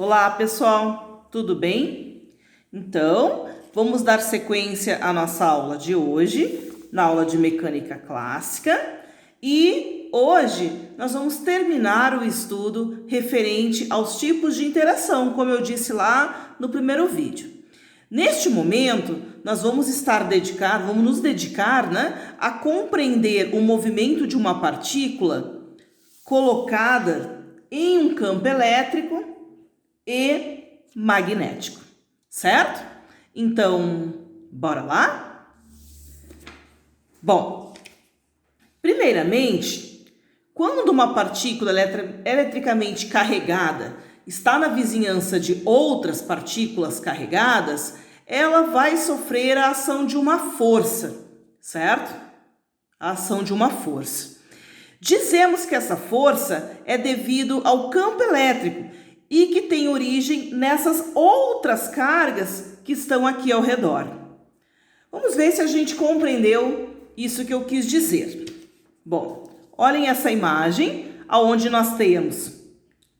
Olá, pessoal, tudo bem? Então, vamos dar sequência à nossa aula de hoje, na aula de mecânica clássica, e hoje nós vamos terminar o estudo referente aos tipos de interação, como eu disse lá no primeiro vídeo. Neste momento, nós vamos nos dedicar, a compreender o movimento de uma partícula colocada em um campo elétrico e magnético, certo? Então, bora lá? Bom, primeiramente, quando uma partícula eletricamente carregada está na vizinhança de outras partículas carregadas, ela vai sofrer a ação de uma força, certo? A ação de uma força. Dizemos que essa força é devido ao campo elétrico e que tem origem nessas outras cargas que estão aqui ao redor. Vamos ver se a gente compreendeu isso que eu quis dizer. Bom, olhem essa imagem, onde nós temos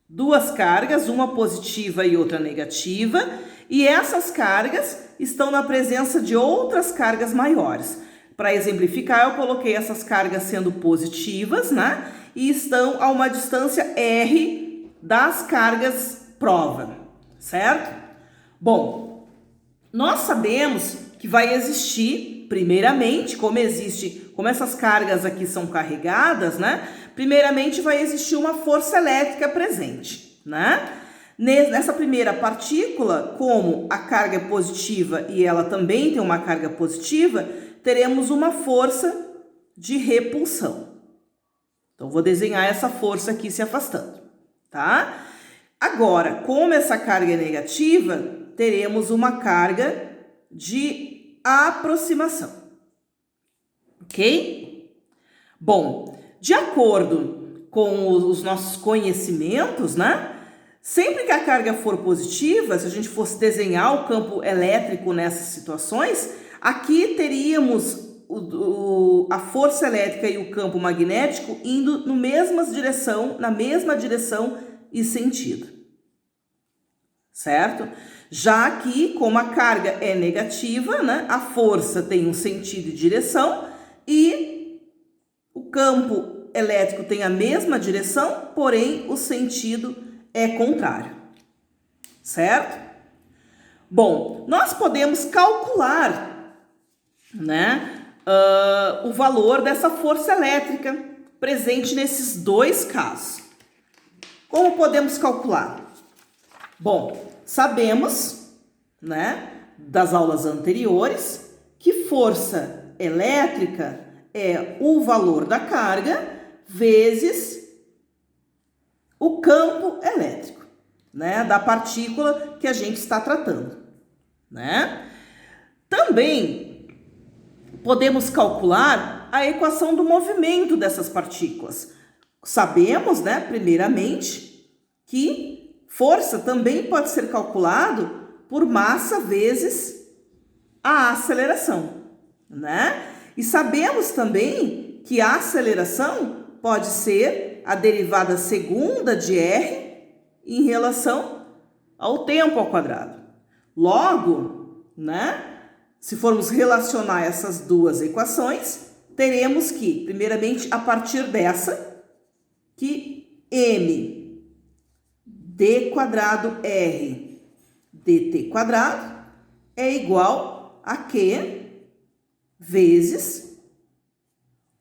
duas cargas, uma positiva e outra negativa, e essas cargas estão na presença de outras cargas maiores. Para exemplificar, eu coloquei essas cargas sendo positivas, e estão a uma distância R das cargas prova, certo? Bom, nós sabemos que vai existir, primeiramente, como essas cargas aqui são carregadas, primeiramente vai existir uma força elétrica presente, Nessa primeira partícula, como a carga é positiva e ela também tem uma carga positiva, teremos uma força de repulsão. Então, vou desenhar essa força aqui se afastando, tá? Agora, como essa carga é negativa, teremos uma carga de aproximação, ok? Bom, de acordo com os nossos conhecimentos, sempre que a carga for positiva, se a gente fosse desenhar o campo elétrico nessas situações, aqui teríamos a força elétrica e o campo magnético indo na mesma direção e sentido, certo? Já aqui, como a carga é negativa, a força tem um sentido e direção e o campo elétrico tem a mesma direção, porém o sentido é contrário, certo? Bom, nós podemos calcular, o valor dessa força elétrica presente nesses dois casos. Como podemos calcular? Bom, sabemos, das aulas anteriores, que força elétrica é o valor da carga vezes o campo elétrico, da partícula que a gente está tratando, Também podemos calcular a equação do movimento dessas partículas. Sabemos, primeiramente, que força também pode ser calculado por massa vezes a aceleração, E sabemos também que a aceleração pode ser a derivada segunda de R em relação ao tempo ao quadrado. Logo, se formos relacionar essas duas equações, teremos que, primeiramente, a partir dessa, que m d quadrado r dt quadrado é igual a Q vezes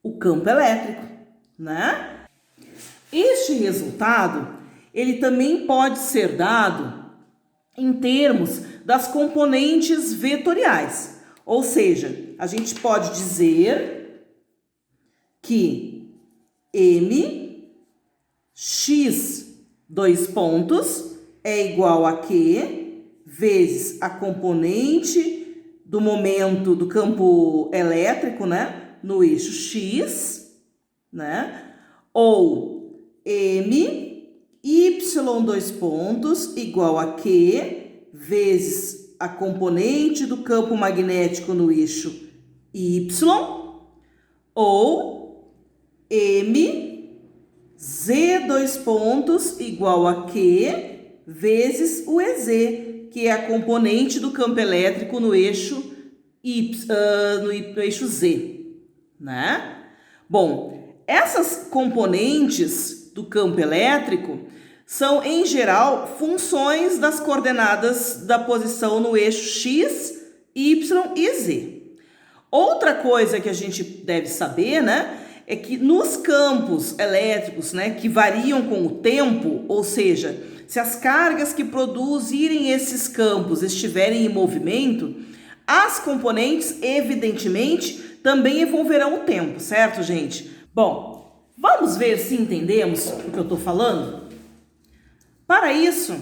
o campo elétrico, Este resultado, ele também pode ser dado em termos das componentes vetoriais. Ou seja, a gente pode dizer que m x é igual a Q vezes a componente do momento do campo elétrico, no eixo x, ou m y igual a Q vezes a componente do campo magnético no eixo y, ou m z igual a Q vezes o EZ, que é a componente do campo elétrico no eixo no eixo Z, né? Bom, essas componentes do campo elétrico são, em geral, funções das coordenadas da posição no eixo X, Y e Z. Outra coisa que a gente deve saber, né, é que nos campos elétricos, né, que variam com o tempo, ou seja, se as cargas que produzirem esses campos estiverem em movimento, as componentes, evidentemente, também envolverão o tempo, certo, gente? Bom, vamos ver se entendemos o que eu estou falando? Para isso,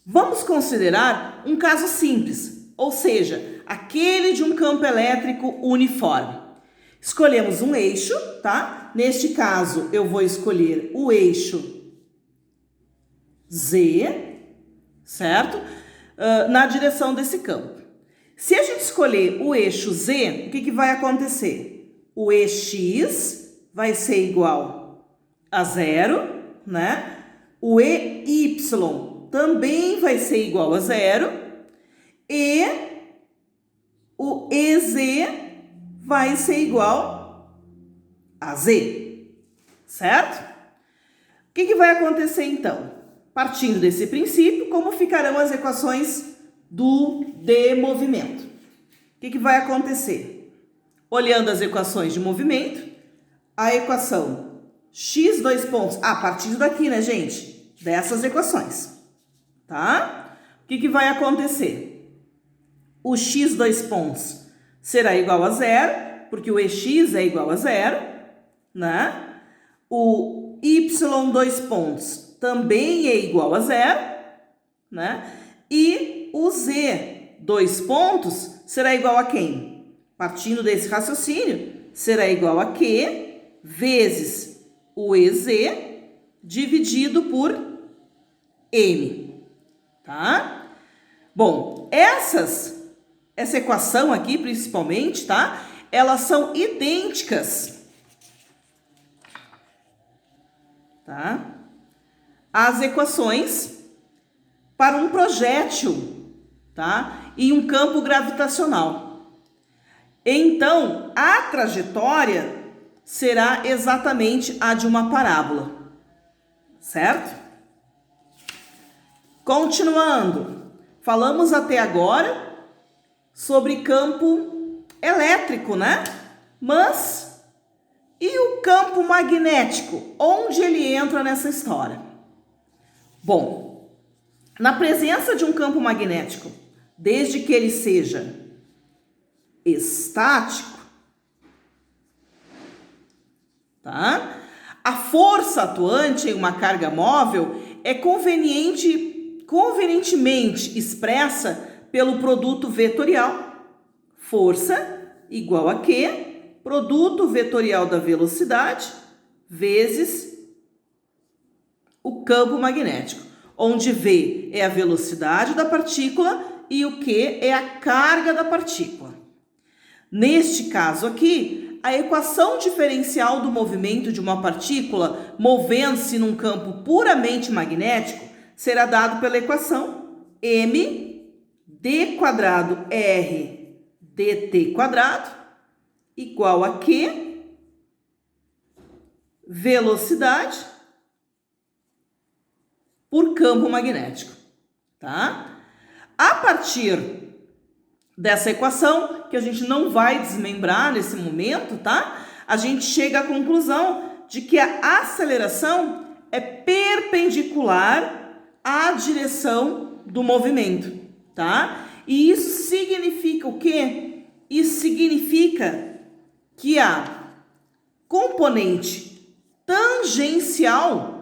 vamos considerar um caso simples, ou seja, aquele de um campo elétrico uniforme. Escolhemos um eixo, tá? Neste caso, eu vou escolher o eixo Z, certo? Na direção desse campo. Se a gente escolher o eixo Z, o que vai acontecer? O EX vai ser igual a 0, né? O EY também vai ser igual a 0 e o EZ vai ser igual a Z, certo? O que vai acontecer então? Partindo desse princípio, como ficarão as equações de movimento? O que vai acontecer? Olhando as equações de movimento, a equação x dois pontos, a partir daqui, né, gente? Dessas equações, tá? O que vai acontecer? O x dois pontos será igual a 0, porque o EX é igual a 0, né? O y dois pontos também é igual a 0, né? E o z dois pontos será igual a quem? Partindo desse raciocínio, será igual a Q vezes o EZ dividido por M, tá? Bom, essa equação aqui, principalmente, tá? Elas são idênticas, tá? As equações para um projétil, tá? Em um campo gravitacional. Então, a trajetória será exatamente a de uma parábola, certo? Continuando, falamos até agora sobre campo elétrico, né? Mas e o campo magnético? Onde ele entra nessa história? Bom, na presença de um campo magnético, desde que ele seja estático, tá? A força atuante em uma carga móvel é convenientemente expressa pelo produto vetorial. Força igual a Q, produto vetorial da velocidade, vezes o campo magnético, onde V é a velocidade da partícula e o Q é a carga da partícula. Neste caso aqui, a equação diferencial do movimento de uma partícula movendo-se num campo puramente magnético será dado pela equação m d quadrado r dt quadrado igual a Q, velocidade, por campo magnético, tá? A partir dessa equação, que a gente não vai desmembrar nesse momento, tá? A gente chega à conclusão de que a aceleração é perpendicular à direção do movimento, tá? E isso significa o quê? Isso significa que a componente tangencial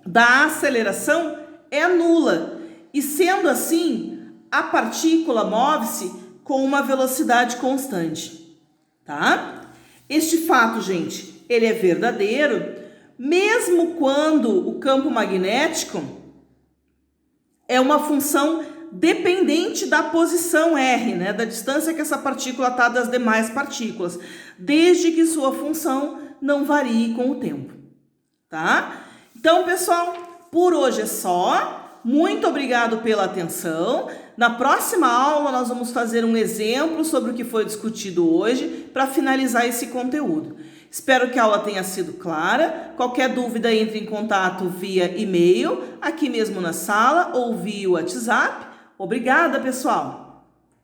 da aceleração é nula, e sendo assim, a partícula move-se com uma velocidade constante, tá? Este fato, gente, ele é verdadeiro, mesmo quando o campo magnético é uma função dependente da posição R, né? Da distância que essa partícula está das demais partículas, desde que sua função não varie com o tempo, tá? Então, pessoal, por hoje é só. Muito obrigado pela atenção. Na próxima aula nós vamos fazer um exemplo sobre o que foi discutido hoje para finalizar esse conteúdo. Espero que a aula tenha sido clara. Qualquer dúvida, entre em contato via e-mail, aqui mesmo na sala ou via WhatsApp. Obrigada, pessoal!